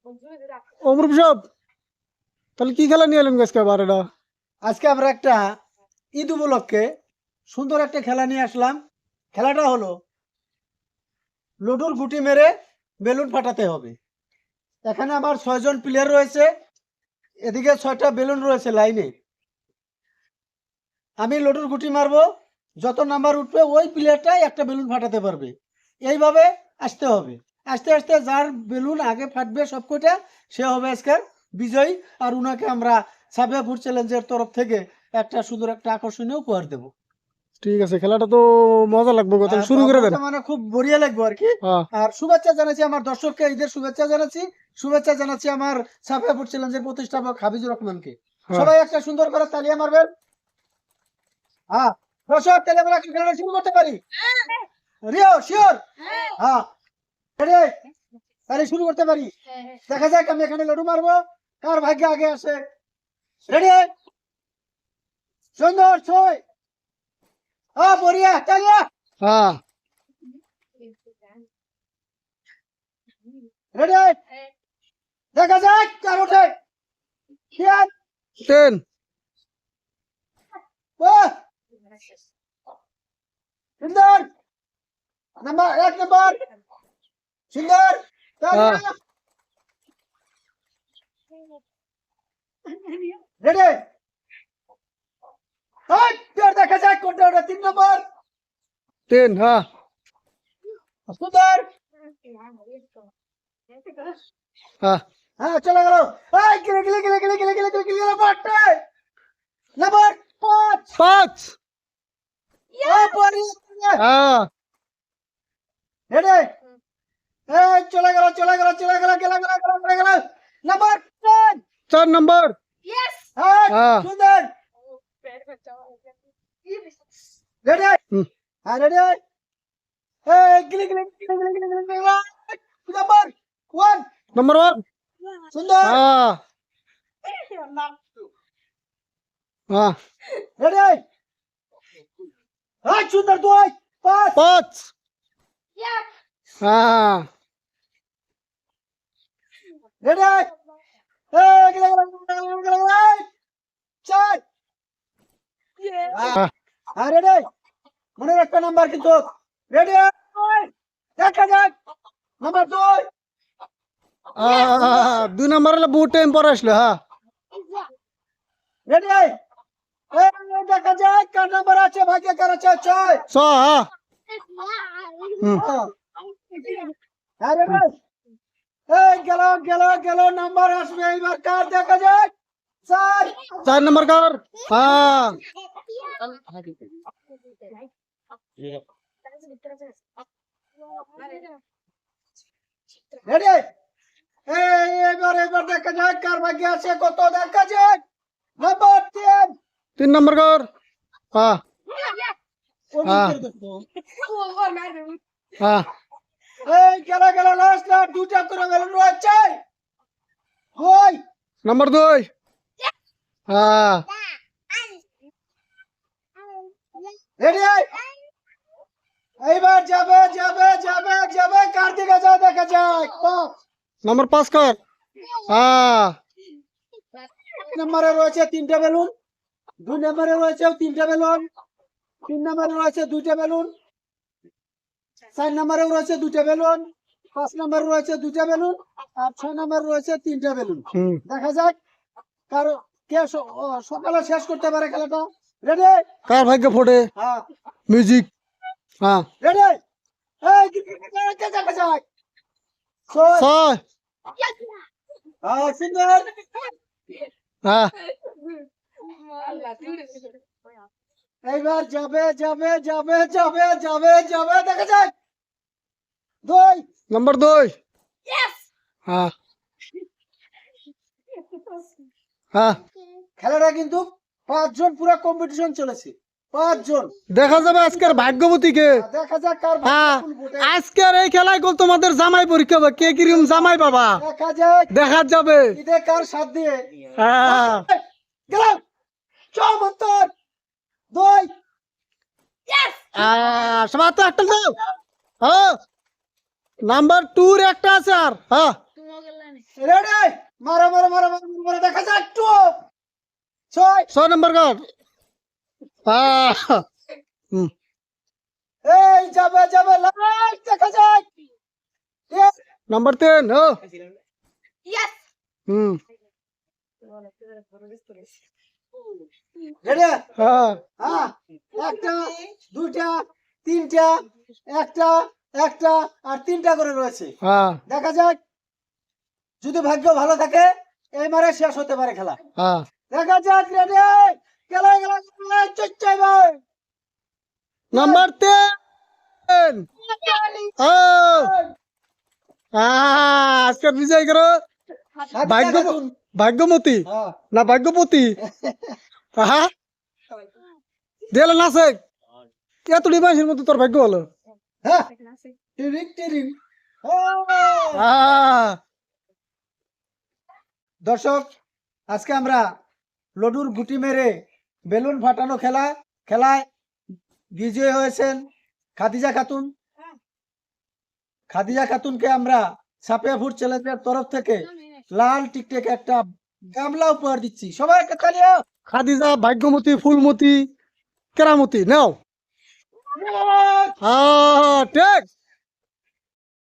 অমরুপ সাহেব, তাহলে কি খেলা নিয়ে এলেন আজকে আবার এটা? আজকে আমরা একটা ঈদ উপলক্ষে সুন্দর একটা খেলা নিয়ে আসলাম। খেলাটা হলো লুডুর গুটি মেরে বেলুন ফাটাতে হবে। এখানে আমার 6 জন প্লেয়ার রয়েছে, এদিকে 6টা বেলুন রয়েছে লাইনে। আমি লুডুর গুটি মারবো, যত নাম্বার উঠবে ওই প্লেয়ারটাই একটা বেলুন ফাটাতে পারবে। এইভাবে আসতে হবে, আস্তে আস্তে যার বেলুন আগে ফাটবে সবকটা সে হবে আজকের বিজয়ী। আর উনাকে আমরা সাবিয়া ফুড চ্যালেঞ্জের তরফ থেকে একটা সুন্দর একটা আকর্ষণীয় উপহার দেবো। ঠিক আছে, খেলাটা তো মজা লাগবে গো, তাহলে শুরু করে দেন। মানে খুব বড়িয়া লাগবে আর কি। হ্যাঁ। আর শুভেচ্ছা জানাচ্ছি আমার দর্শককে, ঈদের শুভেচ্ছা জানাচ্ছি। শুভেচ্ছা জানাচ্ছি আমার সাফিয়া ফুড চ্যালেঞ্জের প্রতিষ্ঠাপক হাফিজুর রহমানকে। হ্যাঁ। সবাই একটা সুন্দর করে তালিয়া মারবেন। হ্যাঁ, দর্শক তাহলে আমরা খেলাটা শুরু করতে পারি। Rio sure? হ্যাঁ রেডি, তাহলে শুরু করতে পারি। দেখা যাক আমি এখানে লড়ু মারবো, কার ভাগ্য আগে আসে। রেডি, সুন্দর ছয়। হ্যাঁ বড়িয়া, তালিয়া। হ্যাঁ। রেডি, দেখা যাক কার ওঠে। শিয়ার 10। সুন্দর নাম্বার 1 নাম্বার সুন্দর। রেডি, দেখা যাক কোনটা ওটা। 3 নাম্বার 10। হ্যাঁ। সুন্দর। হ্যাঁ। হ্যাঁ চলে গেল। গিলে গিলে গিলে গিলে গিলে গিলে গিলে গিলে বাটে নাম্বার 5 5। হ্যাঁ। রেডি, চলে গেল চলে গেল চলে গেল গেল গেল গেল গেল গেল নাম্বার 10। 4 নাম্বার। হ্যাঁ সুন্দর। রেডি, হ্যাঁ রেডি, গিলে গিলে গিলে গিলে গিলে গিলে গিলে নাম্বার 1। নাম্বার 1। সুন্দর। হ্যাঁ। হ্যাঁ। রেডি, সুন্দর 2 5 5। হ্যাঁ। রেডি, গেলে গেলে গেলে গেলে গেলে 4। হ্যাঁ রেডি, মনে একটা নাম্বার কিন্তু। রেডি, দেখা যাক নাম্বার 2। 2 নাম্বার হলে বহুত টাইম পর আসলো। হ্যাঁ। রেডি, দেখা যাক কার নাম্বার আছে, ভাগ্য কার আছে। 6। 6। হ্যাঁ। হ্যাঁ রেডি, গেল গেল গেল নাম্বার আসবে এইবার কার, দেখা যাক। 4। 4 নাম্বার কার? হ্যাঁ। রেডি, এবার এবার দেখা যাক কার ভাগ্য আছে কত, দেখা যাক নাম্বার 10। 3 নাম্বার কার? হ্যাঁ। হ্যাঁ। গেল গেল লাস্ট লাস্ট 2টা করে বেলুন রয়েছে। ওই নাম্বার 2। হ্যাঁ। রেডি, এইবার যাবে যাবে যাবে যাবে কার দিকে যায় দেখা যাক। নাম্বার 5 কার? হ্যাঁ। নম্বরে রয়েছে 3টা বেলুন, 2 নম্বরে রয়েছে 3টা বেলুন, 3 নম্বরে রয়েছে 2টা বেলুন, 4 নম্বরে রয়েছে 2টা বেলুন, 5 নম্বরে রয়েছে 2টা বেলুন, আর 6 নম্বরে রয়েছে 3টা বেলুন। দেখা যাক কার কে সকালে শেষ করতে পারে খেলাটা। রেডি, কার ভাগ্য ফোটে? হ্যাঁ মিউজিক। হ্যাঁ। রেডি, দেখা যাক। 6। সুন্দর। হ্যাঁ। এইবার যাবে যাবে যাবে যাবে যাবে যাবে দেখা যাক। 2। নাম্বার 2। হ্যাঁ। হ্যাঁ। খেলাটা কিন্তু 5 জন পুরো কম্পিটিশন চলেছে। 5 জন। দেখা যাবে আজকের ভাগ্যবতীকে। দেখা যাক কার হ্যাঁ, ভাগ্য ফুটে। আজকের এই খেলায় গোল তোমাদের জামাই পরীক্ষা হবে, কে কিরকম জামাই বাবা দেখা যাক দেখা যাবে। ঈদে কার সাথ দিয়ে। হ্যাঁ। গেলাম চমৎকার 2। সবাই তো একটা দাও। হ্যাঁ। নাম্বার 2 এর একটা আছে আর। হ্যাঁ। রেডি মারো মারো মারো মারো মারো, দেখা যাক একটু 6 6 নম্বর কার্ড হুম এই যাবে যাবে লাইট দেখা যাক নাম্বার 3 ও হুম রেডি হ্যাঁ হ্যাঁ একটা দুইটা তিনটা একটা একটা আর তিনটা করে রয়েছে হ্যাঁ দেখা যাক যদি ভাগ্য ভালো থাকে এই মারে শেষ হতে পারে খেলা হ্যাঁ দেখা যাক রেডি খেলা খেলা চচ্চাই ভাই নাম্বার 10 ও আজকে বিজয় করো ভাগ্য ভাগ্যমতী হ্যাঁ না ভাগ্যপতি হ্যাঁ দিলে না সে এতটি মানুষের মধ্যে তোর ভাগ্য হলো হ্যাঁ টিরিং টিরিং দর্শক আজকে আমরা লডুর গুটি মেরে বেলুন ফাটানো খেলায় বিজয়ী হয়েছেন খাদিজা খাতুন। খাদিজা খাতুনকে আমরা সাপিয়া ফুড চ্যালেঞ্জের তরফ থেকে লাল টিকটেক একটা গামলা উপহার দিচ্ছি, সবাই একটা তালিয়া। খাদিজা ভাগ্যমতী ফুলমতী কেরামতি নাও হ্যাঁ ঠিক